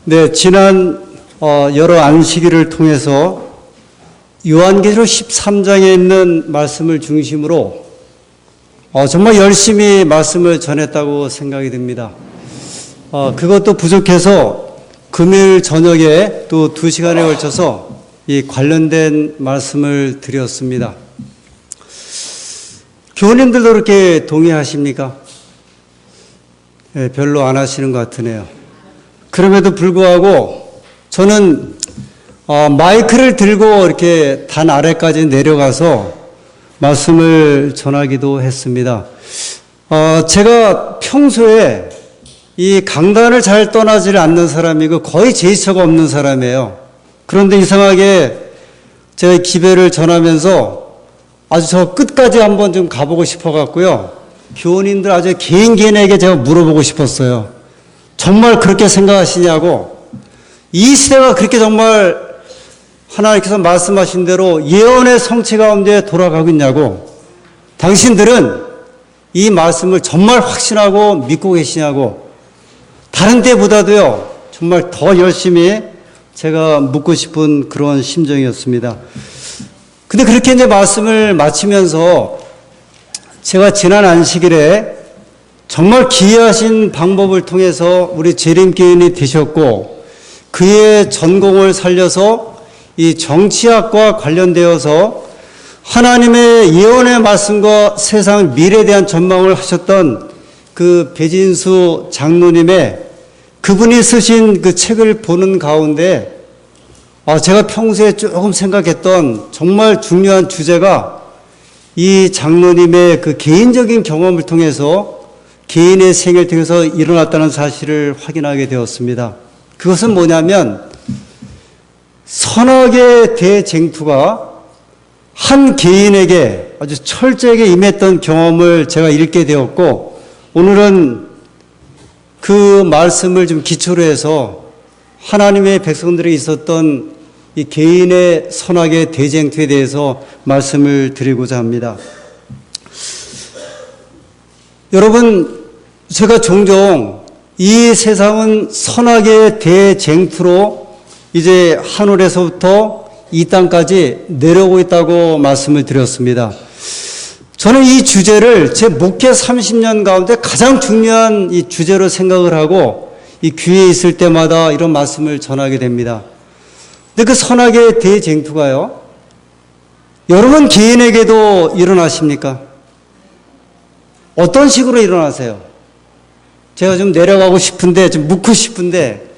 네, 지난 여러 안식일을 통해서 요한계시록 13장에 있는 말씀을 중심으로 정말 열심히 말씀을 전했다고 생각이 듭니다. 그것도 부족해서 금요일 저녁에 또 2시간에 걸쳐서 이 관련된 말씀을 드렸습니다. 교우님들도 그렇게 동의하십니까? 네, 별로 안 하시는 것 같으네요. 그럼에도 불구하고 저는 마이크를 들고 이렇게 단 아래까지 내려가서 말씀을 전하기도 했습니다. 제가 평소에 이 강단을 잘 떠나질 않는 사람이고 거의 제스처가 없는 사람이에요. 그런데 이상하게 제가 기배를 전하면서 아주 저 끝까지 한번 좀 가보고 싶어갖고요. 교우님들 아주 개인에게 제가 물어보고 싶었어요. 정말 그렇게 생각하시냐고. 이 시대가 그렇게 정말 하나님께서 말씀하신 대로 예언의 성취 가운데 돌아가고 있냐고. 당신들은 이 말씀을 정말 확신하고 믿고 계시냐고. 다른 때보다도요, 정말 더 열심히 제가 묻고 싶은 그런 심정이었습니다. 근데 그렇게 이제 말씀을 마치면서 제가 지난 안식일에 정말 기이하신 방법을 통해서 우리 재림교인이 되셨고 그의 전공을 살려서 이 정치학과 관련되어서 하나님의 예언의 말씀과 세상 미래에 대한 전망을 하셨던 그 배진수 장로님의 그분이 쓰신 그 책을 보는 가운데 제가 평소에 조금 생각했던 정말 중요한 주제가 이 장로님의 그 개인적인 경험을 통해서 개인의 생애를 통해서 일어났다는 사실을 확인하게 되었습니다. 그것은 뭐냐면 선악의 대쟁투가 한 개인에게 아주 철저하게 임했던 경험을 제가 읽게 되었고 오늘은 그 말씀을 좀 기초로 해서 하나님의 백성들에게 있었던 이 개인의 선악의 대쟁투에 대해서 말씀을 드리고자 합니다. 여러분, 제가 종종 이 세상은 선악의 대쟁투로 이제 하늘에서부터 이 땅까지 내려오고 있다고 말씀을 드렸습니다. 저는 이 주제를 제 목회 30년 가운데 가장 중요한 이 주제로 생각을 하고 이 귀에 있을 때마다 이런 말씀을 전하게 됩니다. 근데 그 선악의 대쟁투가요, 여러분 개인에게도 일어나십니까? 어떤 식으로 일어나세요? 제가 좀 내려가고 싶은데, 좀 묻고 싶은데,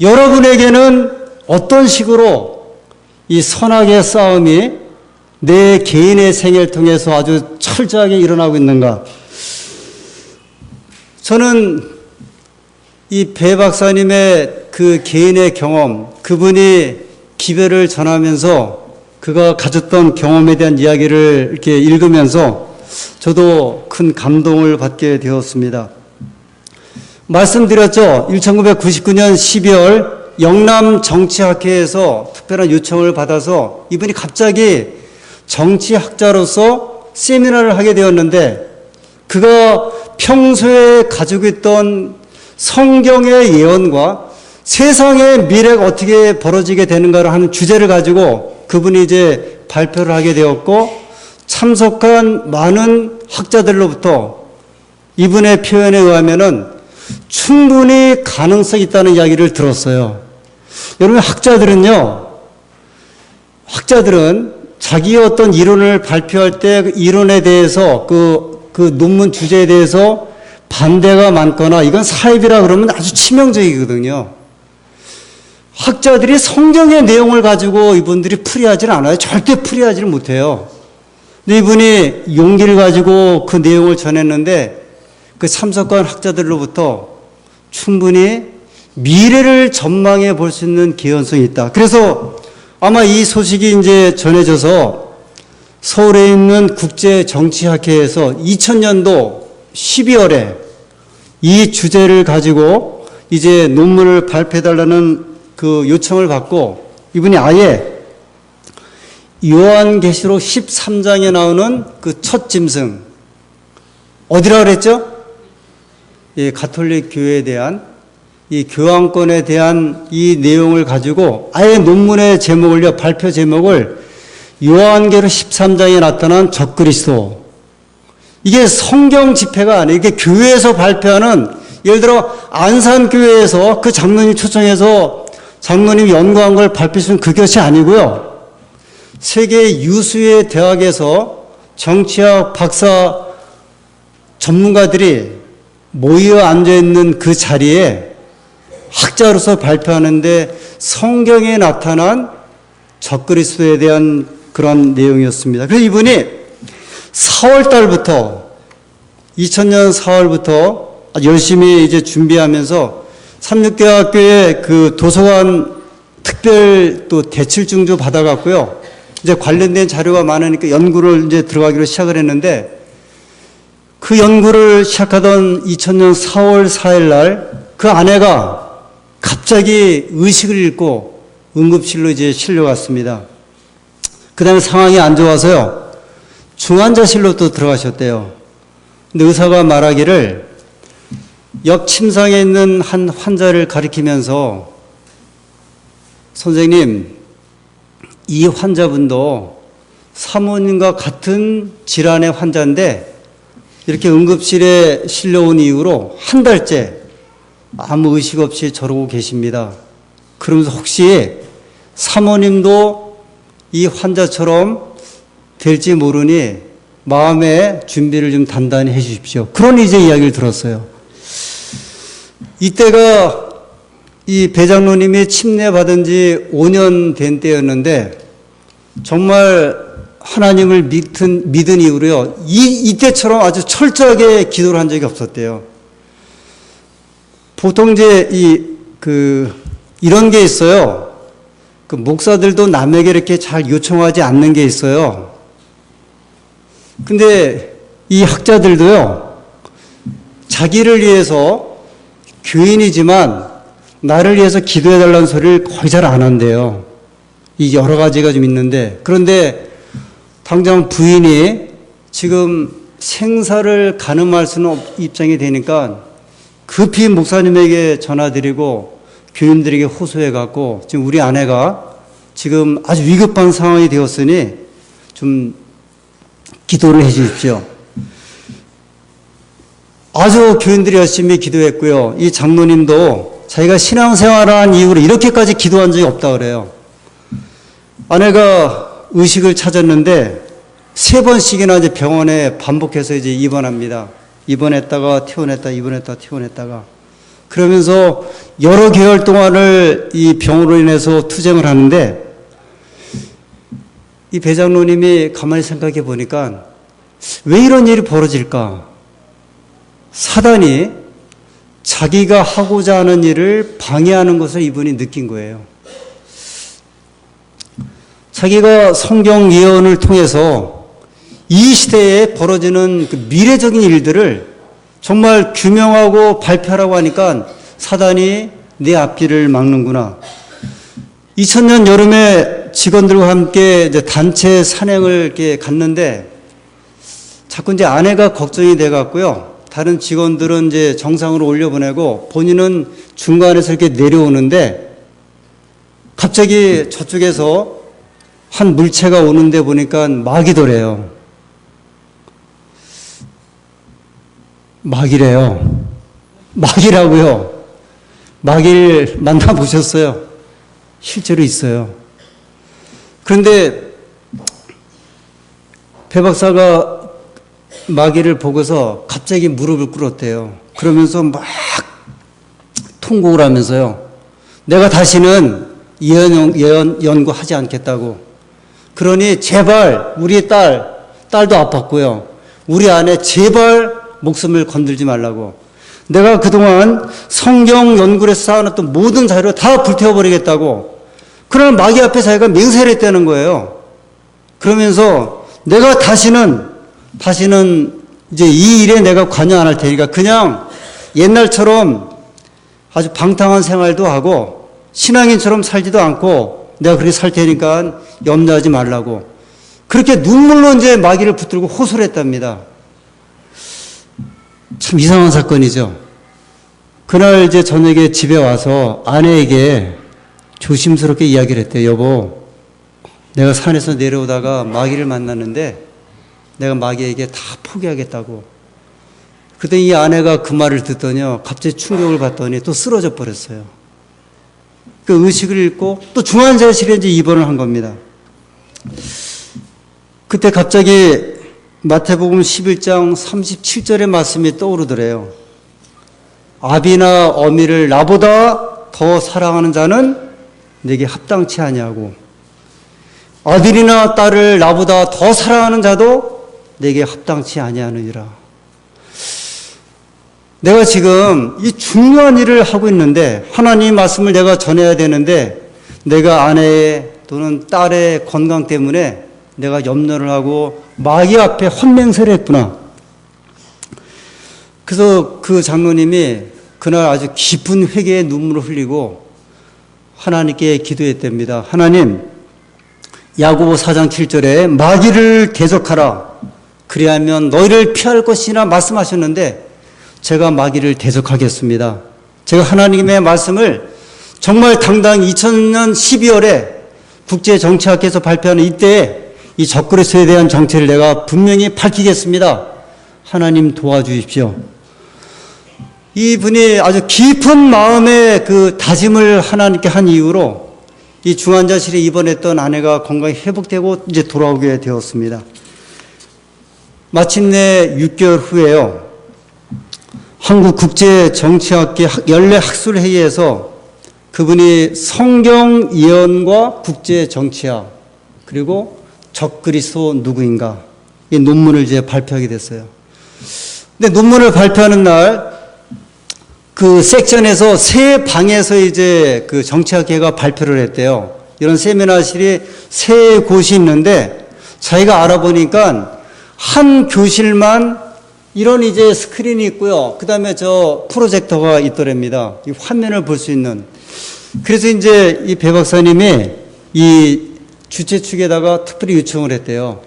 여러분에게는 어떤 식으로 이 선악의 싸움이 내 개인의 생애를 통해서 아주 철저하게 일어나고 있는가? 저는 이 배 박사님의 그 개인의 경험, 그분이 기배를 전하면서 그가 가졌던 경험에 대한 이야기를 이렇게 읽으면서 저도 큰 감동을 받게 되었습니다. 말씀드렸죠. 1999년 12월 영남정치학회에서 특별한 요청을 받아서 이분이 갑자기 정치학자로서 세미나를 하게 되었는데 그가 평소에 가지고 있던 성경의 예언과 세상의 미래가 어떻게 벌어지게 되는가를 하는 주제를 가지고 그분이 이제 발표를 하게 되었고 참석한 많은 학자들로부터 이분의 표현에 의하면은 충분히 가능성이 있다는 이야기를 들었어요. 여러분 학자들은 자기의 어떤 이론을 발표할 때 그 이론에 대해서 그 논문 주제에 대해서 반대가 많거나 이건 사입이라 그러면 아주 치명적이거든요. 학자들이 성경의 내용을 가지고 이분들이 풀이하지는 않아요. 절대 풀이하지를 못해요. 근데 이분이 용기를 가지고 그 내용을 전했는데 그 참석한 학자들로부터 충분히 미래를 전망해 볼 수 있는 개연성이 있다. 그래서 아마 이 소식이 이제 전해져서 서울에 있는 국제정치학회에서 2000년도 12월에 이 주제를 가지고 이제 논문을 발표해달라는 그 요청을 받고 이분이 아예 요한계시록 13장에 나오는 그 첫 짐승 어디라 그랬죠? 예, 가톨릭 교회에 대한 이 교환권에 대한 이 내용을 가지고 아예 논문의 제목을요, 발표 제목을 요한계로 13장에 나타난 적그리스도. 이게 성경 집회가 아니에요. 이게 교회에서 발표하는, 예를 들어 안산교회에서 그 장로님 초청해서 장로님 연구한 걸 발표했으면 그것이 아니고요. 세계 유수의 대학에서 정치학 박사 전문가들이 모여 앉아있는 그 자리에 학자로서 발표하는데 성경에 나타난 적그리스도에 대한 그런 내용이었습니다. 그래서 이분이 4월 달부터 2000년 4월부터 열심히 이제 준비하면서 삼육대학교의 그 도서관 특별 또 대출증조 받아갔고요. 이제 관련된 자료가 많으니까 연구를 이제 들어가기로 시작을 했는데 그 연구를 시작하던 2000년 4월 4일 날 그 아내가 갑자기 의식을 잃고 응급실로 이제 실려갔습니다. 그 다음에 상황이 안 좋아서요. 중환자실로 또 들어가셨대요. 근데 의사가 말하기를 옆 침상에 있는 한 환자를 가리키면서 선생님, 이 환자분도 사모님과 같은 질환의 환자인데 이렇게 응급실에 실려온 이후로 한 달째 아무 의식 없이 저러고 계십니다. 그러면서 혹시 사모님도 이 환자처럼 될지 모르니 마음의 준비를 좀 단단히 해 주십시오. 그런 이제 이야기를 들었어요. 이때가 이 배장로님이 침례받은 지 5년 된 때였는데 정말 하나님을 믿은 이후로요. 이때처럼 아주 철저하게 기도를 한 적이 없었대요. 보통 이제 이런 게 있어요. 그 목사들도 남에게 이렇게 잘 요청하지 않는 게 있어요. 근데 이 학자들도요, 자기를 위해서 교인이지만 나를 위해서 기도해달라는 소리를 거의 잘 안 한대요. 이 여러 가지가 좀 있는데, 그런데 당장 부인이 지금 생사를 가늠할 수는 입장이 되니까 급히 목사님에게 전화드리고 교인들에게 호소해갖고 지금 우리 아내가 지금 아주 위급한 상황이 되었으니 좀 기도를 해 주십시오. 아주 교인들이 열심히 기도했고요. 이 장로님도 자기가 신앙생활한 이후로 이렇게까지 기도한 적이 없다 그래요. 아내가 의식을 찾았는데 3번씩이나 이제 병원에 반복해서 이제 입원합니다. 입원했다가 퇴원했다가 그러면서 여러 개월 동안을 이 병으로 인해서 투쟁을 하는데 이 배장로님이 가만히 생각해 보니까 왜 이런 일이 벌어질까? 사단이 자기가 하고자 하는 일을 방해하는 것을 이분이 느낀 거예요. 자기가 성경 예언을 통해서 이 시대에 벌어지는 그 미래적인 일들을 정말 규명하고 발표하라고 하니까 사단이 내 앞길을 막는구나. 2000년 여름에 직원들과 함께 이제 단체 산행을 이렇게 갔는데 자꾸 이제 아내가 걱정이 돼 갖고요. 다른 직원들은 이제 정상으로 올려보내고 본인은 중간에서 이렇게 내려오는데 갑자기 저쪽에서 한 물체가 오는데 보니까 마귀더래요. 마귀래요. 마귀라고요. 마귀를 만나보셨어요? 실제로 있어요. 그런데 배 박사가 마귀를 보고서 갑자기 무릎을 꿇었대요. 그러면서 막 통곡을 하면서요. 내가 다시는 예언 연구하지 않겠다고. 그러니 제발 우리 딸도 아팠고요. 우리 아내 제발 목숨을 건들지 말라고. 내가 그동안 성경 연구를 쌓아놨던 모든 자료를 다 불태워버리겠다고. 그러나 마귀 앞에 자기가 맹세를 했다는 거예요. 그러면서 내가 다시는 이제 이 일에 내가 관여 안 할 테니까 그냥 옛날처럼 아주 방탕한 생활도 하고 신앙인처럼 살지도 않고 내가 그렇게 살 테니까 염려하지 말라고. 그렇게 눈물로 이제 마귀를 붙들고 호소를 했답니다. 참 이상한 사건이죠. 그날 이제 저녁에 집에 와서 아내에게 조심스럽게 이야기를 했대요. 여보, 내가 산에서 내려오다가 마귀를 만났는데 내가 마귀에게 다 포기하겠다고. 그때 이 아내가 그 말을 듣더니요, 갑자기 충격을 받더니 또 쓰러져 버렸어요. 그 의식을 잃고 또 중환자실에 이제 입원을 한 겁니다. 그때 갑자기 마태복음 11장 37절의 말씀이 떠오르더래요. 아비나 어미를 나보다 더 사랑하는 자는 내게 합당치 아니하고 아들이나 딸을 나보다 더 사랑하는 자도 내게 합당치 아니하느니라. 내가 지금 이 중요한 일을 하고 있는데 하나님 말씀을 내가 전해야 되는데 내가 아내의 또는 딸의 건강 때문에 내가 염려를 하고 마귀 앞에 헌맹세를 했구나. 그래서 그 장로님이 그날 아주 깊은 회개의 눈물을 흘리고 하나님께 기도했답니다. 하나님, 야고보 4장 7절에 마귀를 대적하라. 그리하면 너희를 피할 것이나 말씀하셨는데 제가 마귀를 대적하겠습니다. 제가 하나님의 말씀을 정말 당당히 2000년 12월에 국제정치학회에서 발표하는 이때에 이 적그리스도에 대한 정체를 내가 분명히 밝히겠습니다. 하나님 도와주십시오. 이분이 아주 깊은 마음의 그 다짐을 하나님께 한 이후로 이 중환자실에 입원했던 아내가 건강이 회복되고 이제 돌아오게 되었습니다. 마침내 6개월 후에요. 한국국제정치학회 연례학술회의에서 그분이 성경 예언과 국제정치학 그리고 적그리스도 누구인가 이 논문을 이제 발표하게 됐어요. 근데 논문을 발표하는 날 그 섹션에서 세 방에서 이제 그 정치학회가 발표를 했대요. 이런 세미나실이 세 곳이 있는데 자기가 알아보니까 한 교실만 이런 이제 스크린이 있고요. 그 다음에 저 프로젝터가 있더랍니다. 이 화면을 볼 수 있는. 그래서 이제 이 배 박사님이 이 주최 측에다가 특별히 요청을 했대요.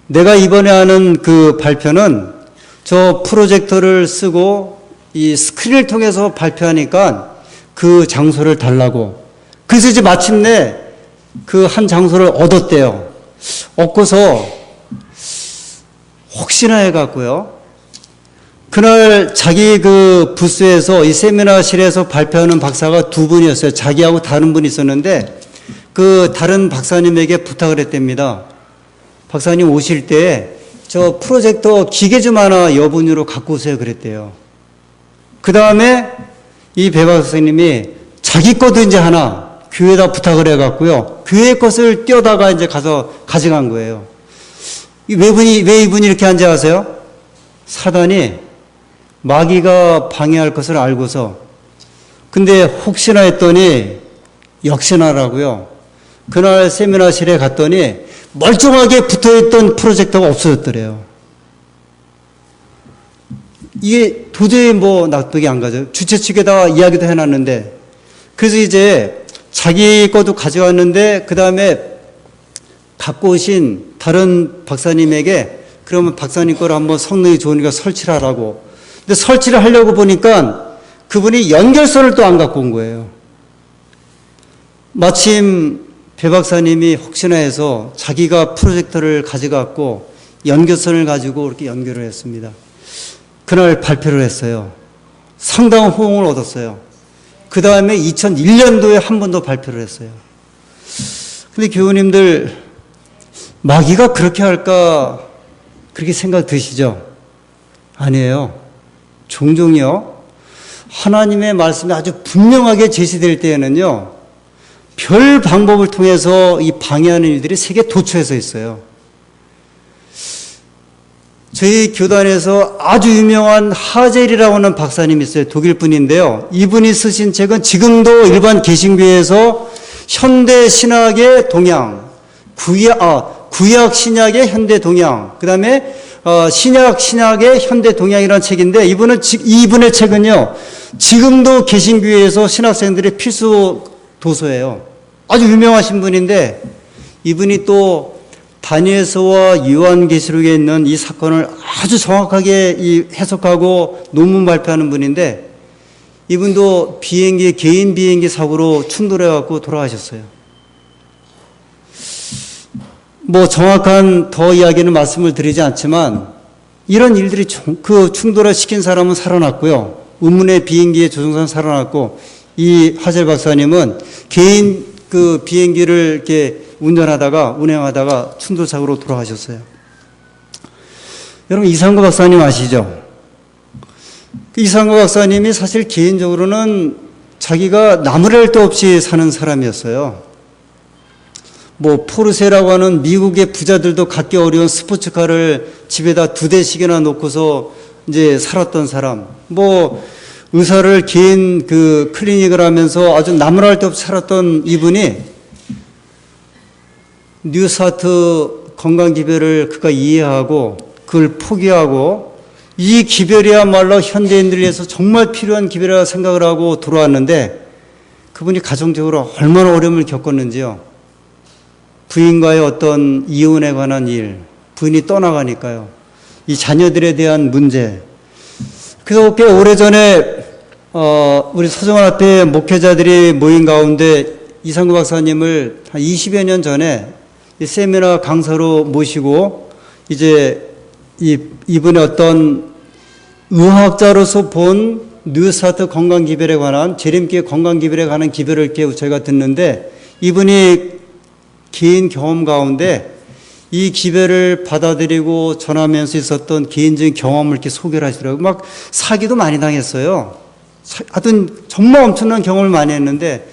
내가 이번에 하는 그 발표는 저 프로젝터를 쓰고 이 스크린을 통해서 발표하니까 그 장소를 달라고. 그래서 이제 마침내 그 한 장소를 얻었대요. 얻고서 혹시나 해갖고요. 그날 자기 그 부스에서 이 세미나실에서 발표하는 박사가 두 분이었어요. 자기하고 다른 분이 있었는데 그 다른 박사님에게 부탁을 했답니다. 박사님 오실 때 저 프로젝터 기계 좀 하나 여분으로 갖고 오세요 그랬대요. 그 다음에 이 배 박사님이 자기 것도 이제 하나 교회에다 부탁을 해갖고요. 교회 것을 떼어다가 이제 가서 가져간 거예요. 왜 이분이 이렇게 한지 아세요? 사단이 마귀가 방해할 것을 알고서 근데 혹시나 했더니 역시나라고요. 그날 세미나실에 갔더니 멀쩡하게 붙어있던 프로젝터가 없어졌더래요. 이게 도저히 뭐 납득이 안 가죠. 주최 측에다가 이야기도 해놨는데 그래서 이제 자기 것도 가져왔는데 그 다음에 갖고 오신 다른 박사님에게 그러면 박사님 거를 한번 성능이 좋으니까 설치를 하라고. 근데 설치를 하려고 보니까 그분이 연결선을 또 안 갖고 온 거예요. 마침 배 박사님이 혹시나 해서 자기가 프로젝터를 가져갔고 연결선을 가지고 이렇게 연결을 했습니다. 그날 발표를 했어요. 상당한 호응을 얻었어요. 그 다음에 2001년도에 한 번 더 발표를 했어요. 근데 교우님들 마귀가 그렇게 할까 그렇게 생각 드시죠? 아니에요. 종종요. 하나님의 말씀이 아주 분명하게 제시될 때에는요. 별 방법을 통해서 이 방해하는 일들이 세계 도처에서 있어요. 저희 교단에서 아주 유명한 하젤이라고 하는 박사님이 있어요. 독일 분인데요. 이분이 쓰신 책은 지금도 일반 개신교에서 현대 신학의 동향, 구약 신약의 현대 동향, 그 다음에 신약의 현대 동향이라는 책인데 이분의 책은요. 지금도 개신교에서 신학생들의 필수 도서예요. 아주 유명하신 분인데 이분이 또 다니엘서와 요한계시록에 있는 이 사건을 아주 정확하게 해석하고 논문 발표하는 분인데 이분도 개인 비행기 사고로 충돌해갖고 돌아가셨어요. 뭐 정확한 더 이야기는 말씀을 드리지 않지만 이런 일들이 그 충돌을 시킨 사람은 살아났고요. 의문의 비행기의 조종사는 살아났고 이 하젤 박사님은 개인 그 비행기를 이렇게 운행하다가 충돌 사고로 돌아가셨어요. 여러분 이상구 박사님 아시죠? 이상구 박사님이 사실 개인적으로는 자기가 나무랄 데 없이 사는 사람이었어요. 뭐 포르쉐라고 하는 미국의 부자들도 갖기 어려운 스포츠카를 집에다 2대씩이나 놓고서 이제 살았던 사람. 뭐 의사를 개인 그 클리닉을 하면서 아주 나무랄 데 없이 살았던 이분이 뉴스타트 건강기별을 그가 이해하고 그걸 포기하고 이 기별이야말로 현대인들을 위해서 정말 필요한 기별이라고 생각을 하고 돌아왔는데 그분이 가정적으로 얼마나 어려움을 겪었는지요. 부인과의 어떤 이혼에 관한 일, 부인이 떠나가니까요. 이 자녀들에 대한 문제. 그래서 꽤 오래전에 우리 서정원 앞에 목회자들이 모인 가운데 이상구 박사님을 한 20여 년 전에 이 세미나 강사로 모시고 이제 이분의 어떤 의학자로서 본 뉴스타트 건강기별에 관한 재림기의 건강기별에 관한 기별을 이렇게 저희가 듣는데 이분이 개인 경험 가운데 이 기별을 받아들이고 전하면서 있었던 개인적인 경험을 이렇게 소개를 하시더라고요. 막 사기도 많이 당했어요. 하여튼 정말 엄청난 경험을 많이 했는데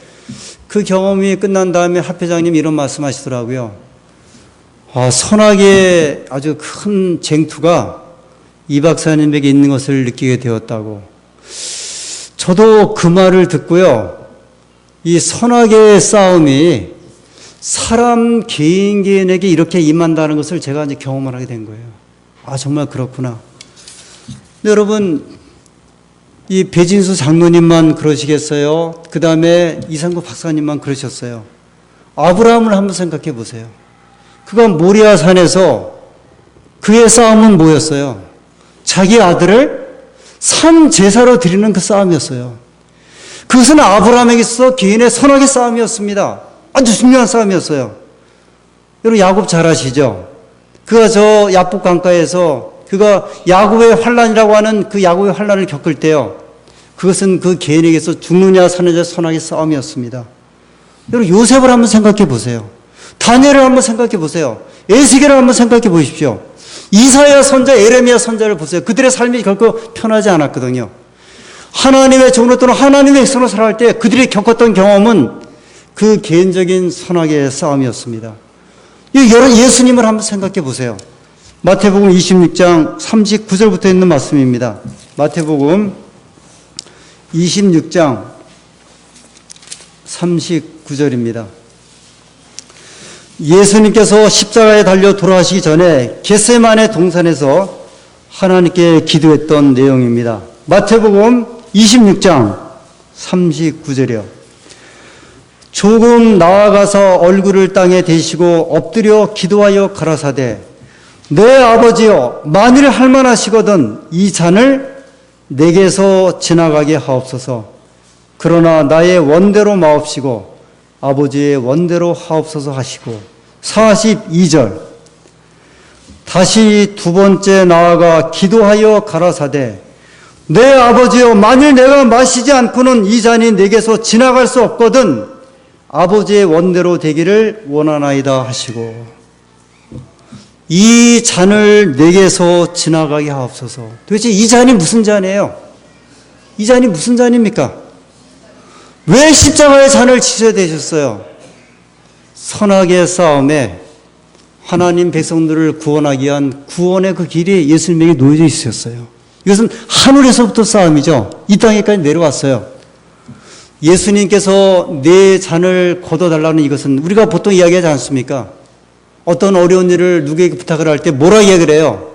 그 경험이 끝난 다음에 합회장님이 이런 말씀 하시더라고요. 선악의 아주 큰 쟁투가 이 박사님에게 있는 것을 느끼게 되었다고. 저도 그 말을 듣고요. 이 선악의 싸움이 사람 개인에게 이렇게 임한다는 것을 제가 이제 경험을 하게 된 거예요. 정말 그렇구나. 근데 여러분, 이 배진수 장로님만 그러시겠어요? 그 다음에 이상구 박사님만 그러셨어요. 아브라함을 한번 생각해 보세요. 그가 모리아 산에서 그의 싸움은 뭐였어요? 자기 아들을 산 제사로 드리는 그 싸움이었어요. 그것은 아브라함에게 있어서 개인의 선악의 싸움이었습니다. 아주 중요한 싸움이었어요. 여러분 야곱 잘 아시죠? 그가 저 야복 강가에서 그가 야곱의 환란이라고 하는 그 야곱의 환란을 겪을 때요. 그것은 그 개인에게서 죽느냐 사느냐 선악의 싸움이었습니다. 여러분 요셉을 한번 생각해 보세요. 다니엘을 한번 생각해 보세요. 에스겔을 한번 생각해 보십시오. 이사야 선자, 에레미야 선자를 보세요. 그들의 삶이 결코 편하지 않았거든요. 하나님의 종으로 또는 하나님의 백성으로 살아갈 때 그들이 겪었던 경험은 그 개인적인 선악의 싸움이었습니다. 여러분 예수님을 한번 생각해 보세요. 마태복음 26장 39절부터 있는 말씀입니다. 마태복음 26장 39절입니다. 예수님께서 십자가에 달려 돌아가시기 전에 겟세마네 동산에서 하나님께 기도했던 내용입니다. 마태복음 26장 39절이요. 조금 나아가서 얼굴을 땅에 대시고 엎드려 기도하여 가라사대 내 아버지여 만일 할만하시거든 이 잔을 내게서 지나가게 하옵소서. 그러나 나의 원대로 마옵시고 아버지의 원대로 하옵소서 하시고 42절 다시 두 번째 나아가 기도하여 가라사대 내 아버지여 만일 내가 마시지 않고는 이 잔이 내게서 지나갈 수 없거든 아버지의 원대로 되기를 원하나이다 하시고 이 잔을 내게서 지나가게 하옵소서. 도대체 이 잔이 무슨 잔이에요? 이 잔이 무슨 잔입니까? 왜 십자가의 잔을 지셔야 되셨어요? 선악의 싸움에 하나님 백성들을 구원하기 위한 구원의 그 길이 예수님에게 놓여져 있었어요. 이것은 하늘에서부터 싸움이죠. 이 땅에까지 내려왔어요. 예수님께서 내 잔을 걷어달라는 이것은 우리가 보통 이야기하지 않습니까? 어떤 어려운 일을 누구에게 부탁을 할 때 뭐라 이야기를 해요?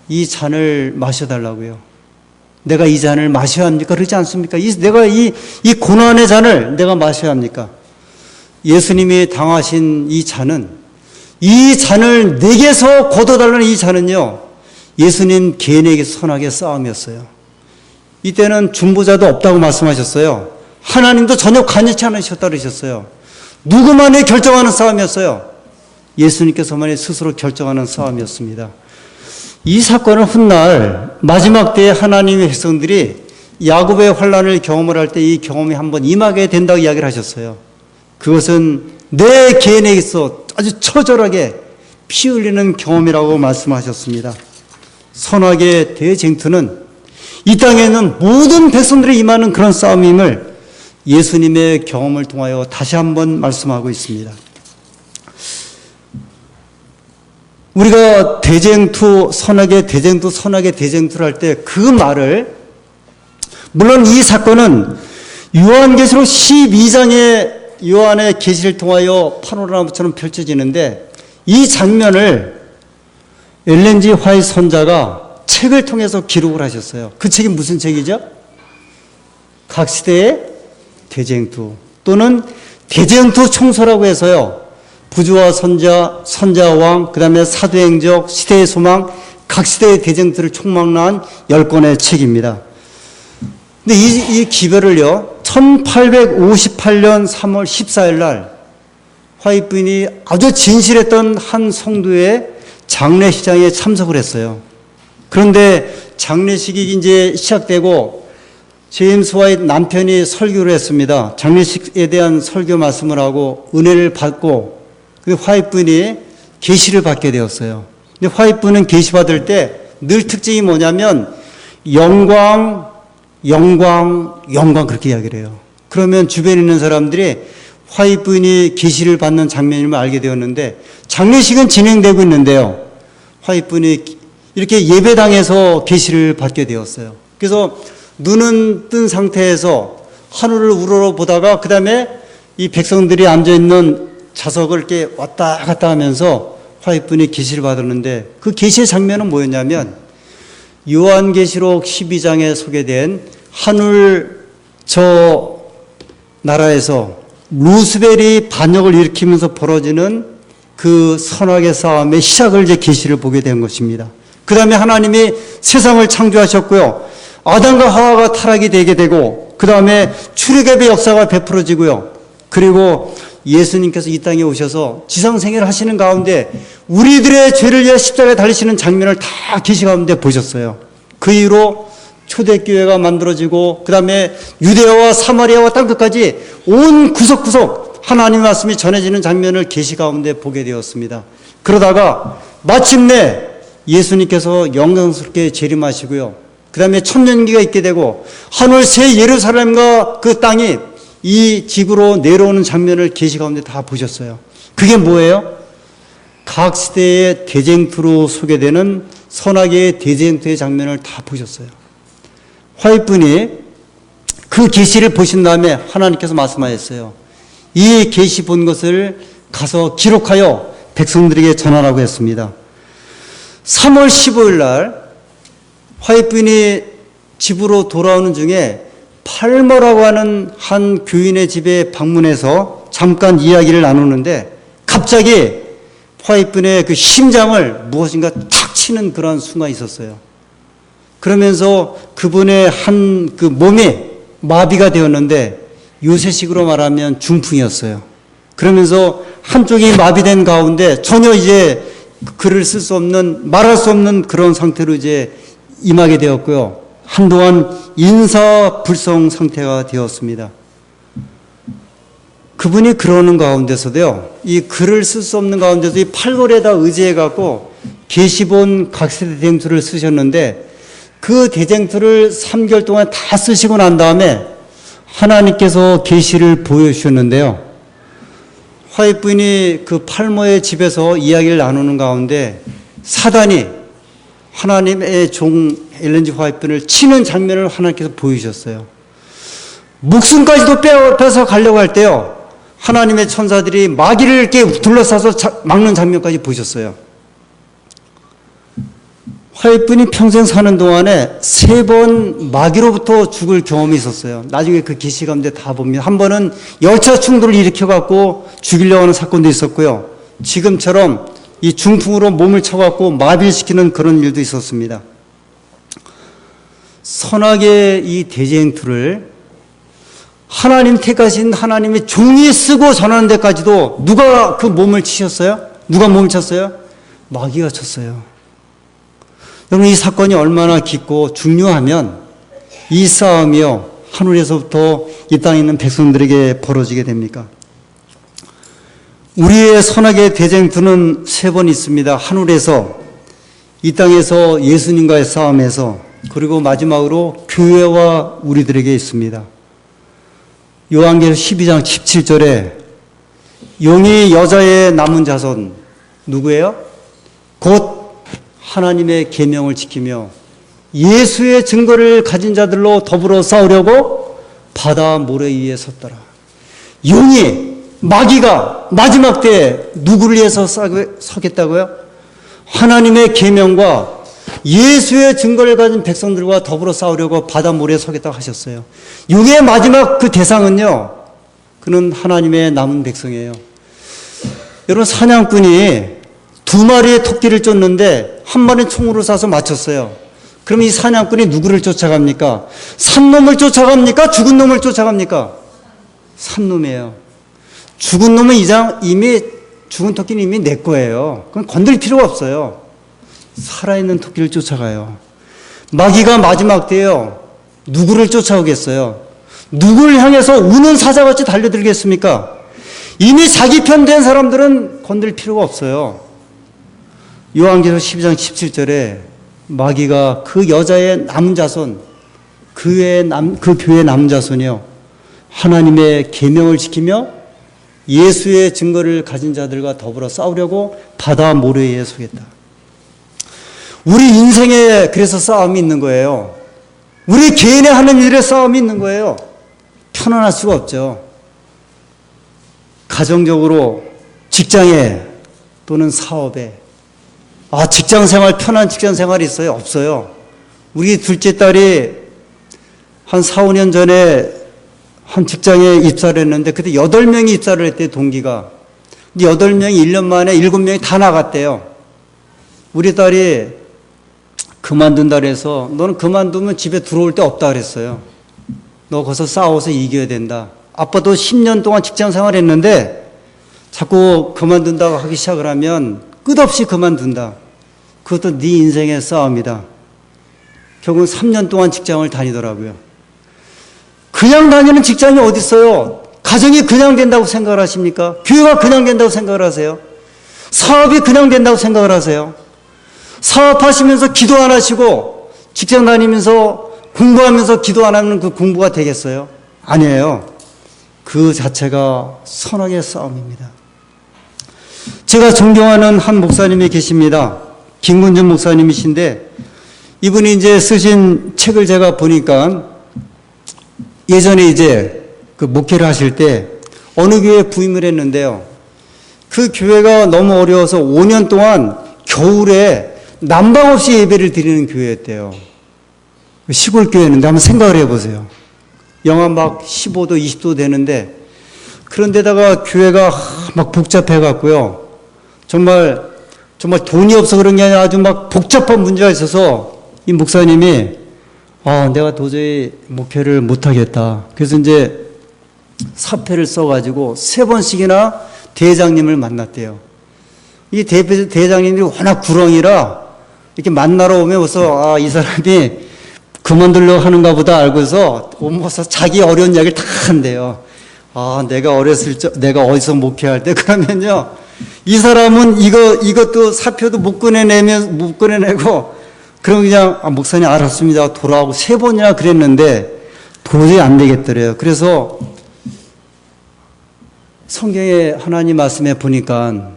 이 잔을 마셔달라고요. 내가 이 잔을 마셔야 합니까? 그러지 않습니까? 내가 이 고난의 잔을 내가 마셔야 합니까? 예수님이 당하신 이 잔을 내게서 걷어달라는 이 잔은요, 예수님 개인에게 선악의 싸움이었어요. 이때는 중보자도 없다고 말씀하셨어요. 하나님도 전혀 관여치 않으셨다 그러셨어요. 누구만이 결정하는 싸움이었어요. 예수님께서만이 스스로 결정하는 싸움이었습니다. 이 사건은 훗날 마지막 때에 하나님의 백성들이 야곱의 환난을 경험을 할 때 이 경험이 한번 임하게 된다고 이야기를 하셨어요. 그것은 내 개인에게서 아주 처절하게 피 흘리는 경험이라고 말씀하셨습니다. 선악의 대쟁투는 이 땅에 있는 모든 백성들이 임하는 그런 싸움임을 예수님의 경험을 통하여 다시 한번 말씀하고 있습니다. 우리가 대쟁투, 선악의 대쟁투를 할 때 그 말을, 물론 이 사건은 요한계시록 12장의 요한의 계시를 통하여 파노라마처럼 펼쳐지는데 이 장면을 엘렌 G 화이트 선자가 책을 통해서 기록을 하셨어요. 그 책이 무슨 책이죠? 각 시대의 대쟁투 또는 대쟁투 총서라고 해서요. 부주와 선자, 선자왕, 그 다음에 사도행적, 시대의 소망, 각 시대의 대쟁투를 총망라한 10권의 책입니다. 근데 이 기별을요, 1858년 3월 14일 날 화이트 부인이 아주 진실했던 한 성도의 장례식장에 참석을 했어요. 그런데 장례식이 이제 시작되고 제임스 화이트 남편이 설교를 했습니다. 장례식에 대한 설교 말씀을 하고 은혜를 받고 그 화이트 부인이 계시를 받게 되었어요. 근데 화이트 부인은 계시 받을 때 늘 특징이 뭐냐면 영광 그렇게 이야기를 해요. 그러면 주변에 있는 사람들이 화이트 부인이 계시를 받는 장면임을 알게 되었는데 장례식은 진행되고 있는데요. 화이트 부인이 이렇게 예배당에서 계시를 받게 되었어요. 그래서 눈은 뜬 상태에서 하늘을 우러러보다가 그 다음에 이 백성들이 앉아있는 좌석을 이렇게 왔다 갔다 하면서 화이트 부인이 계시를 받았는데 그 계시의 장면은 뭐였냐면 요한계시록 12장에 소개된 하늘 저 나라에서 루스벨이 반역을 일으키면서 벌어지는 그 선악의 싸움의 시작을 이제 계시를 보게 된 것입니다. 그 다음에 하나님이 세상을 창조하셨고요. 아담과 하와가 타락이 되게 되고 그 다음에 출애굽의 역사가 베풀어지고요. 그리고 예수님께서 이 땅에 오셔서 지상생애를 하시는 가운데 우리들의 죄를 위해 십자가에 달리시는 장면을 다 계시 가운데 보셨어요. 그 이후로 초대교회가 만들어지고 그 다음에 유대아와 사마리아와 땅끝까지 온 구석구석 하나님의 말씀이 전해지는 장면을 계시 가운데 보게 되었습니다. 그러다가 마침내 예수님께서 영광스럽게 재림하시고요. 그 다음에 천년기가 있게 되고 하늘 새 예루살렘과 그 땅이 이 집으로 내려오는 장면을 계시 가운데 다 보셨어요. 그게 뭐예요? 각 시대의 대쟁투로 소개되는 선악의 대쟁투의 장면을 다 보셨어요. 화이트 분이 그 계시를 보신 다음에 하나님께서 말씀하셨어요. 이 계시 본 것을 가서 기록하여 백성들에게 전하라고 했습니다. 3월 15일 날 화이트 분이 집으로 돌아오는 중에 팔머라고 하는 한 교인의 집에 방문해서 잠깐 이야기를 나누는데 갑자기 화이트 분의 그 심장을 무엇인가 탁 치는 그런 순간이 있었어요. 그러면서 그분의 한 그 몸이 마비가 되었는데 요새식으로 말하면 중풍이었어요. 그러면서 한쪽이 마비된 가운데 전혀 이제 글을 쓸 수 없는, 말할 수 없는 그런 상태로 이제 임하게 되었고요. 한동안 인사불성 상태가 되었습니다. 그분이 그러는 가운데서도요, 이 글을 쓸 수 없는 가운데서 이 팔걸이에다 의지해갖고 계시본 각세대 대쟁투를 쓰셨는데 그 대쟁투를 3개월 동안 다 쓰시고 난 다음에 하나님께서 계시를 보여주셨는데요. 화이트 부인이 그 팔머의 집에서 이야기를 나누는 가운데 사단이 하나님의 종 엘렌 G 화이트 부인을 치는 장면을 하나님께서 보여주셨어요. 목숨까지도 빼앗아서 가려고 할 때요, 하나님의 천사들이 마귀를 이렇게 둘러싸서 막는 장면까지 보셨어요. 화이트 부인이 평생 사는 동안에 3번 마귀로부터 죽을 경험이 있었어요. 나중에 그 계시 가운데 다 봅니다. 한 번은 열차 충돌을 일으켜갖고 죽이려고 하는 사건도 있었고요. 지금처럼 이 중풍으로 몸을 쳐갖고 마비시키는 그런 일도 있었습니다. 선악의 이 대쟁투를 하나님 택하신 하나님의 종이 쓰고 전하는 데까지도 누가 그 몸을 치셨어요? 누가 몸을 쳤어요? 마귀가 쳤어요. 여러분, 이 사건이 얼마나 깊고 중요하면 이 싸움이요, 하늘에서부터 이 땅에 있는 백성들에게 벌어지게 됩니까? 우리의 선악의 대쟁투는 3번 있습니다. 하늘에서, 이 땅에서 예수님과의 싸움에서, 그리고 마지막으로 교회와 우리들에게 있습니다. 요한계시록 12장 17절에 용이 여자의 남은 자손 누구예요? 곧 하나님의 계명을 지키며 예수의 증거를 가진 자들로 더불어 싸우려고 바다 모래 위에 섰더라. 용이, 마귀가 마지막 때에 누구를 위해서 서겠다고요? 하나님의 계명과 예수의 증거를 가진 백성들과 더불어 싸우려고 바다 모래에 서겠다고 하셨어요. 용의 마지막 그 대상은요, 그는 하나님의 남은 백성이에요. 여러분, 사냥꾼이 2마리의 토끼를 쫓는데 한 마리는 총으로 쏴서 맞췄어요. 그럼 이 사냥꾼이 누구를 쫓아갑니까? 산 놈을 쫓아갑니까? 죽은 놈을 쫓아갑니까? 산 놈이에요. 죽은 놈은 죽은 토끼는 이미 내 거예요. 그럼 건들 필요가 없어요. 살아있는 토끼를 쫓아가요. 마귀가 마지막 때요, 누구를 쫓아오겠어요? 누구를 향해서 우는 사자같이 달려들겠습니까? 이미 자기 편 된 사람들은 건들 필요가 없어요. 요한계시록 12장 17절에 마귀가 그 여자의 남은 자손, 그 교회의 남은 자손이요, 하나님의 계명을 지키며 예수의 증거를 가진 자들과 더불어 싸우려고 바다 모래 위에 서겠다. 우리 인생에 그래서 싸움이 있는 거예요. 우리 개인의 하는 일에 싸움이 있는 거예요. 편안할 수가 없죠. 가정적으로, 직장에, 또는 사업에. 직장생활, 편한 직장생활이 있어요? 없어요. 우리 둘째 딸이 한 4, 5년 전에 한 직장에 입사를 했는데 그때 8명이 입사를 했대요, 동기가. 근데 8명이 1년 만에 7명이 다 나갔대요. 우리 딸이 그만둔다 그래서 너는 그만두면 집에 들어올 데 없다 그랬어요. 너 거기서 싸워서 이겨야 된다. 아빠도 10년 동안 직장 생활했는데 자꾸 그만둔다고 하기 시작을 하면 끝없이 그만둔다. 그것도 네 인생의 싸움이다. 결국은 3년 동안 직장을 다니더라고요. 그냥 다니는 직장이 어디 있어요? 가정이 그냥 된다고 생각을 하십니까? 교회가 그냥 된다고 생각을 하세요? 사업이 그냥 된다고 생각을 하세요? 사업하시면서 기도 안 하시고 직장 다니면서 공부하면서 기도 안 하면 그 공부가 되겠어요? 아니에요. 그 자체가 선악의 싸움입니다. 제가 존경하는 한 목사님이 계십니다. 김군준 목사님이신데 이분이 이제 쓰신 책을 제가 보니까 예전에 이제 그 목회를 하실 때 어느 교회에 부임을 했는데요. 그 교회가 너무 어려워서 5년 동안 겨울에 난방 없이 예배를 드리는 교회였대요. 시골 교회였는데 한번 생각을 해보세요. 영하 막 15도, 20도 되는데 그런데다가 교회가 막 복잡해갖고요. 정말 돈이 없어 그런 게 아니라 아주 막 복잡한 문제가 있어서 이 목사님이 내가 도저히 목회를 못하겠다. 그래서 이제 사표를 써가지고 3번씩이나 대장님을 만났대요. 이 대장님들이 워낙 구렁이라 이렇게 만나러 오면 벌써 이 사람이 그만두려고 하는가 보다 알고서 오면서 자기 어려운 이야기를 다 한대요. 내가 어렸을 적, 내가 어디서 목회할 때 그러면요. 이 사람은 이것도 사표도 못 꺼내내고 그럼 그냥 목사님 알았습니다. 돌아오고 3번이나 그랬는데 도저히 안 되겠더래요. 그래서 성경의 하나님 말씀에 보니까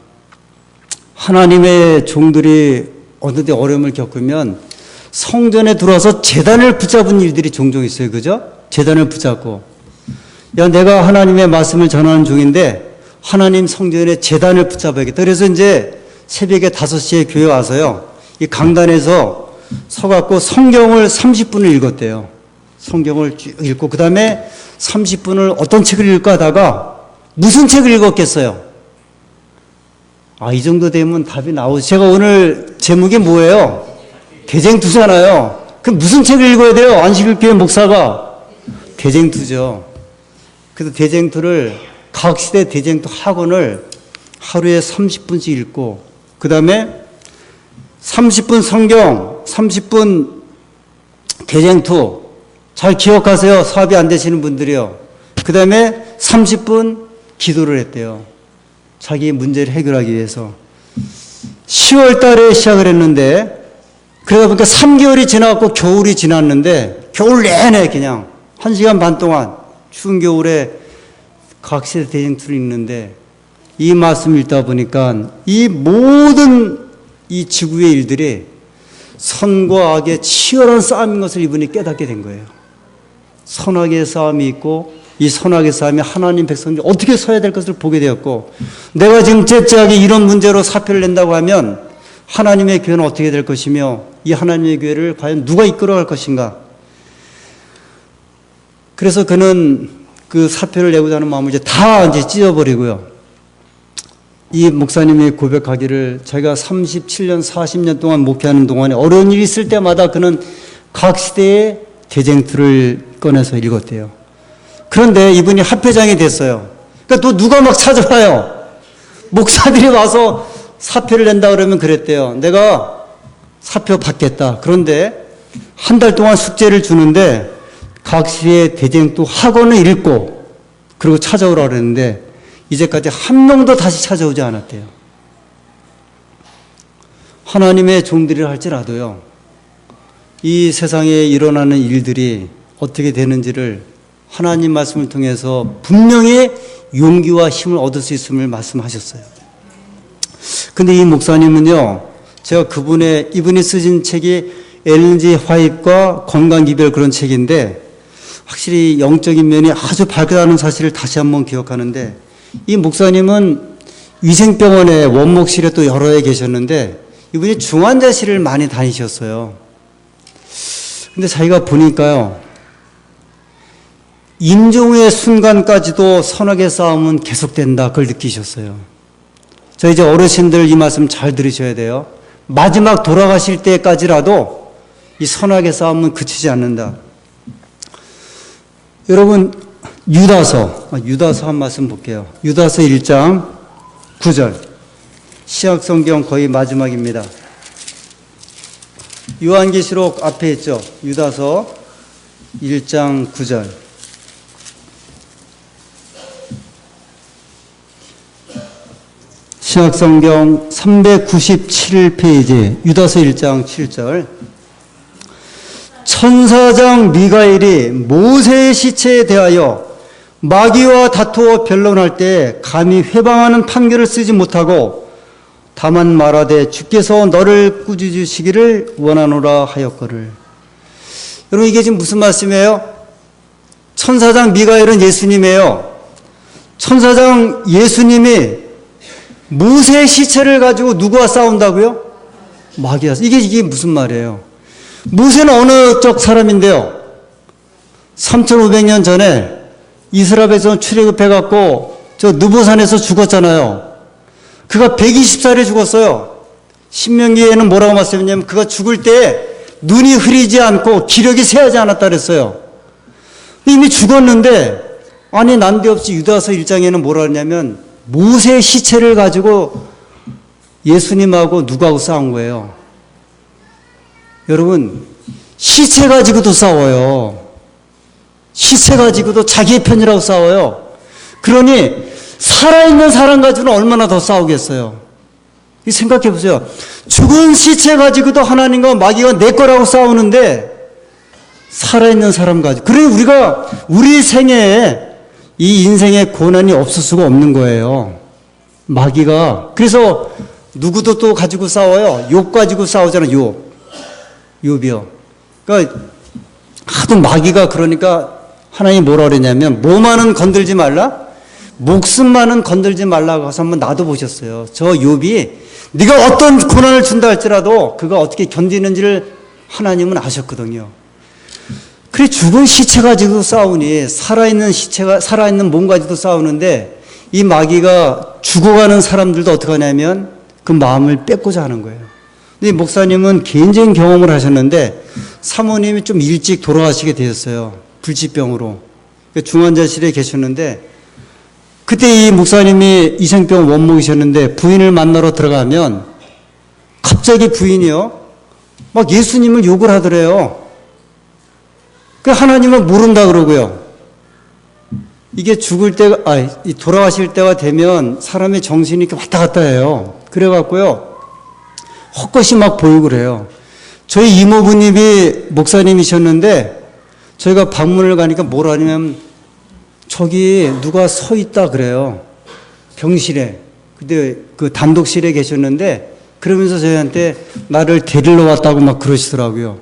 하나님의 종들이 어느 때 어려움을 겪으면 성전에 들어와서 제단을 붙잡은 일들이 종종 있어요. 그죠? 제단을 붙잡고 내가 하나님의 말씀을 전하는 중인데 하나님 성전에 제단을 붙잡아야겠다. 그래서 이제 새벽에 5시에 교회 와서요. 이 강단에서 서갖고 성경을 30분을 읽었대요. 성경을 쭉 읽고 그 다음에 30분을 어떤 책을 읽을까 하다가 무슨 책을 읽었겠어요? 이 정도 되면 답이 나오죠. 제가 오늘 제목이 뭐예요? 대쟁투잖아요. 그 무슨 책을 읽어야 돼요? 안식일교회 목사가? 대쟁투죠. 그래서 대쟁투를, 각시대 대쟁투 학원을 하루에 30분씩 읽고, 그 다음에 30분 성경, 30분 대쟁투, 잘 기억하세요. 사업이 안 되시는 분들이요. 그 다음에 30분 기도를 했대요. 자기 문제를 해결하기 위해서. 10월 달에 시작을 했는데, 그러다 보니까 3개월이 지나고 겨울이 지났는데, 겨울 내내 그냥 1시간 반 동안 추운 겨울에 각시대 대쟁투를 읽는데, 이 말씀 읽다 보니까 이 모든 이 지구의 일들이 선과 악의 치열한 싸움인 것을 이분이 깨닫게 된 거예요. 선악의 싸움이 있고, 이 선악의 싸움이 하나님 백성들이 어떻게 서야 될 것을 보게 되었고, 내가 지금 째째하게 이런 문제로 사표를 낸다고 하면 하나님의 교회는 어떻게 될 것이며, 이 하나님의 교회를 과연 누가 이끌어갈 것인가. 그래서 그는 그 사표를 내고자 하는 마음을 이제 찢어버리고요. 이 목사님이 고백하기를, 제가 37년, 40년 동안 목회하는 동안에 어려운 일이 있을 때마다 그는 각 시대의 대쟁투를 꺼내서 읽었대요. 그런데 이분이 합회장이 됐어요. 그러니까 또 누가 막 찾아와요. 목사들이 와서 사표를 낸다 그러면 그랬대요. 내가 사표 받겠다. 그런데 한 달 동안 숙제를 주는데 각 시대의 대쟁투 학원을 읽고 그리고 찾아오라 그랬는데 이제까지 한 명도 다시 찾아오지 않았대요. 하나님의 종들이라 할지라도요, 이 세상에 일어나는 일들이 어떻게 되는지를 하나님 말씀을 통해서 분명히 용기와 힘을 얻을 수 있음을 말씀하셨어요. 근데 이 목사님은요, 제가 이분이 쓰신 책이 엘렌지 화이트과 건강기별 그런 책인데, 확실히 영적인 면이 아주 밝다는 사실을 다시 한번 기억하는데, 이 목사님은 위생병원에 원목실에 또 여러 해 계셨는데, 이분이 중환자실을 많이 다니셨어요. 근데 자기가 보니까요, 임종의 순간까지도 선악의 싸움은 계속된다. 그걸 느끼셨어요. 저 이제 어르신들 이 말씀 잘 들으셔야 돼요. 마지막 돌아가실 때까지라도 이 선악의 싸움은 그치지 않는다. 여러분, 유다서 한 말씀 볼게요. 유다서 1장 9절. 신약성경 거의 마지막입니다. 요한계시록 앞에 있죠. 유다서 1장 9절. 신약성경 397페이지 유다서 1장 7절. 천사장 미가엘이 모세의 시체에 대하여 마귀와 다투어 변론할 때 감히 회방하는 판결을 쓰지 못하고 다만 말하되 주께서 너를 꾸짖으시기를 원하노라 하였거늘. 여러분, 이게 지금 무슨 말씀이에요? 천사장 미가엘은 예수님이에요. 천사장 예수님이 모세의 시체를 가지고 누구와 싸운다고요? 마귀와. 이게 무슨 말이에요? 모세는 어느 쪽 사람인데요? 3,500년 전에 이스라엘에서 출애굽해갖고 저 느보산에서 죽었잖아요. 그가 120살에 죽었어요. 신명기에는 뭐라고 말씀했냐면 그가 죽을 때 눈이 흐리지 않고 기력이 쇠하지 않았다 그랬어요. 이미 죽었는데, 아니 난데없이 유다서 1장에는 뭐라 그러냐면 모세의 시체를 가지고 예수님하고 누구하고 싸운 거예요. 여러분, 시체 가지고도 싸워요. 시체 가지고도 자기의 편이라고 싸워요. 그러니 살아있는 사람 가지고는 얼마나 더 싸우겠어요. 생각해 보세요. 죽은 시체 가지고도 하나님과 마귀가 내 거라고 싸우는데 살아있는 사람 가지고. 그러니 우리가 우리 생애에 이 인생의 고난이 없을 수가 없는 거예요. 마귀가. 그래서 누구도 또 가지고 싸워요. 욥 가지고 싸우잖아요. 욥이요. 그러니까 하도 마귀가, 그러니까 하나님이 뭐라 그랬냐면 몸만은 건들지 말라, 목숨만은 건들지 말라고 해서 한번 놔둬보셨어요. 저 욥이 네가 어떤 고난을 준다 할지라도 그가 어떻게 견디는지를 하나님은 아셨거든요. 그래, 죽은 시체 가지고 싸우니 살아있는 몸 가지고 싸우는데, 이 마귀가 죽어가는 사람들도 어떻게 하냐면 그 마음을 뺏고자 하는 거예요. 근데 목사님은 개인적인 경험을 하셨는데 사모님이 좀 일찍 돌아가시게 되었어요. 불치병으로. 중환자실에 계셨는데 그때 이 목사님이 이생병 원목이셨는데 부인을 만나러 들어가면 갑자기 부인이요. 막 예수님을 욕을 하더래요. 그 하나님을 모른다 그러고요. 이게 돌아가실 때가 되면 사람의 정신이 이렇게 왔다 갔다 해요. 그래갖고요. 헛것이 막 보이고 그래요. 저희 이모부님이 목사님이셨는데 저희가 방문을 가니까 뭐라냐면 저기 누가 서 있다 그래요. 병실에. 근데 그 단독실에 계셨는데 그러면서 저희한테 나를 데리러 왔다고 막 그러시더라고요.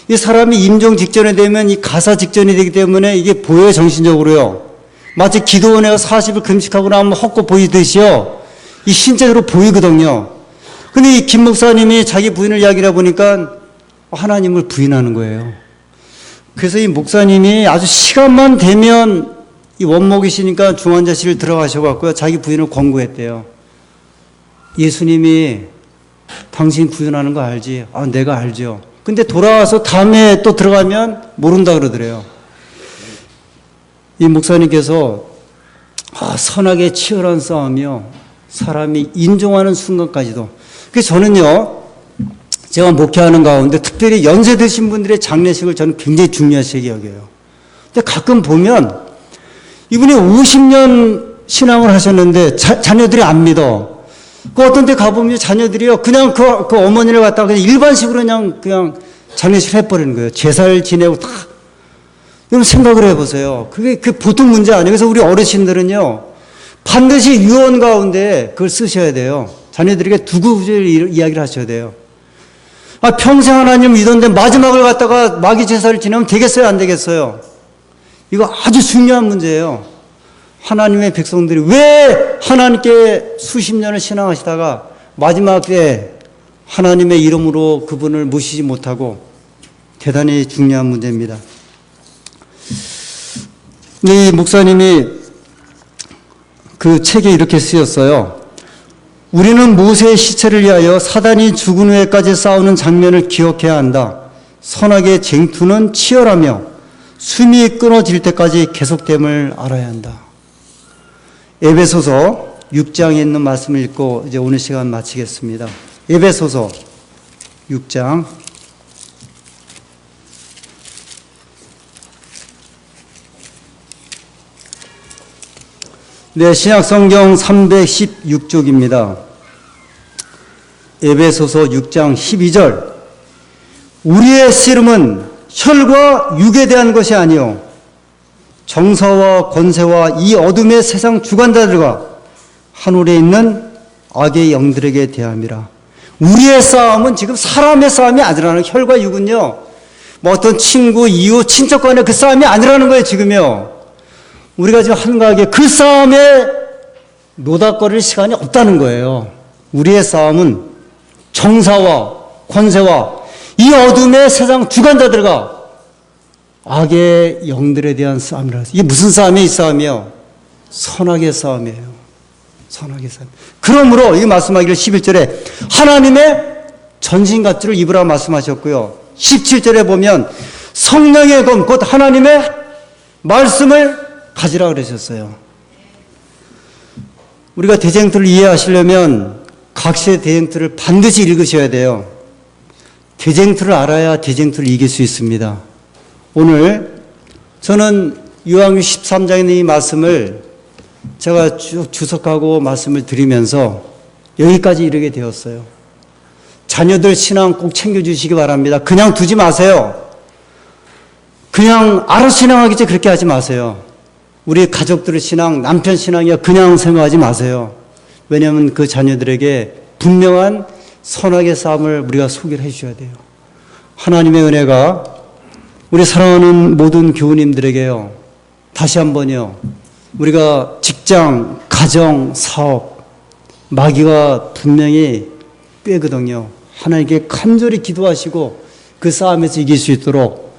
이 사람이 임종 직전에 되면 이 가사 직전이 되기 때문에 이게 보여요, 정신적으로요. 마치 기도원에 가서 40일 금식하고 나면 헛것 보이듯이요. 이 신체적으로 보이거든요. 근데 이 김 목사님이 자기 부인을 이야기를 해보니까 하나님을 부인하는 거예요. 그래서 이 목사님이 아주 시간만 되면 이 원목이시니까 중환자실 들어가셔갖고요. 자기 부인을 권고했대요. 예수님이 당신 부인하는 거 알지? 아, 내가 알죠. 근데 돌아와서 다음에 또 들어가면 모른다 그러더래요. 이 목사님께서 선악의 치열한 싸움이요. 사람이 인정하는 순간까지도. 그래서 저는요. 제가 목회하는 가운데 특별히 연세 드신 분들의 장례식을 저는 굉장히 중요하시게 여겨요. 근데 가끔 보면 이분이 50년 신앙을 하셨는데 자녀들이 안 믿어. 그 어떤 데 가보면 자녀들이요. 그냥 그 어머니를 갖다가 그냥 일반식으로 그냥 장례식을 해버리는 거예요. 제사를 지내고 다. 여러분 생각을 해보세요. 그게 보통 문제 아니에요. 그래서 우리 어르신들은요. 반드시 유언 가운데 그걸 쓰셔야 돼요. 자녀들에게 두고 이야기를 하셔야 돼요. 평생 하나님 믿었는데 마지막을 갖다가 마귀 제사를 지내면 되겠어요? 안 되겠어요? 이거 아주 중요한 문제예요. 하나님의 백성들이 왜 하나님께 수십 년을 신앙하시다가 마지막 때 하나님의 이름으로 그분을 모시지 못하고 대단히 중요한 문제입니다. 이 목사님이 그 책에 이렇게 쓰였어요. 우리는 모세의 시체를 위하여 사단이 죽은 후에까지 싸우는 장면을 기억해야 한다. 선악의 쟁투는 치열하며 숨이 끊어질 때까지 계속됨을 알아야 한다. 에베소서 6장에 있는 말씀을 읽고 이제 오늘 시간 마치겠습니다. 에베소서 6장 네, 신약성경 316쪽입니다. 에베소서 6장 12절 우리의 씨름은 혈과 육에 대한 것이 아니요 정사와 권세와 이 어둠의 세상 주관자들과 하늘에 있는 악의 영들에게 대함이라. 우리의 싸움은 지금 사람의 싸움이 아니라는 혈과 육은요 뭐 어떤 친구, 이웃, 친척 간의 그 싸움이 아니라는 거예요. 지금요 우리가 지금 한가하게 그 싸움에 노닥거릴 시간이 없다는 거예요. 우리의 싸움은 정사와 권세와 이 어둠의 세상 주관자들과 악의 영들에 대한 싸움이라. 이게 무슨 싸움이에요? 이 싸움이요? 선악의 싸움이에요. 선악의 싸움. 그러므로 이 말씀하기를 11절에 하나님의 전신갑주를 입으라 말씀하셨고요. 17절에 보면 성령의 검 곧 하나님의 말씀을 가지라 그러셨어요. 우리가 대쟁투를 이해하시려면 각시의 대쟁투를 반드시 읽으셔야 돼요. 대쟁투를 알아야 대쟁투를 이길 수 있습니다. 오늘 저는 요한계시록 13장에 있는 이 말씀을 제가 쭉 주석하고 말씀을 드리면서 여기까지 이르게 되었어요. 자녀들 신앙 꼭 챙겨주시기 바랍니다. 그냥 두지 마세요. 그냥 알아서 신앙하겠지 그렇게 하지 마세요. 우리 가족들의 신앙, 남편 신앙이야 그냥 생각하지 마세요. 왜냐하면 그 자녀들에게 분명한 선악의 싸움을 우리가 소개를 해줘야 돼요. 하나님의 은혜가 우리 사랑하는 모든 교우님들에게요. 다시 한번요. 우리가 직장, 가정, 사업 마귀가 분명히 꾀거든요. 하나님께 간절히 기도하시고 그 싸움에서 이길 수 있도록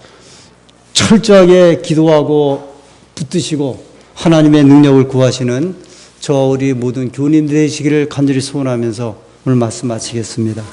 철저하게 기도하고 붙드시고 하나님의 능력을 구하시는 저 우리 모든 교우님들 되시기를 간절히 소원하면서 오늘 말씀 마치겠습니다.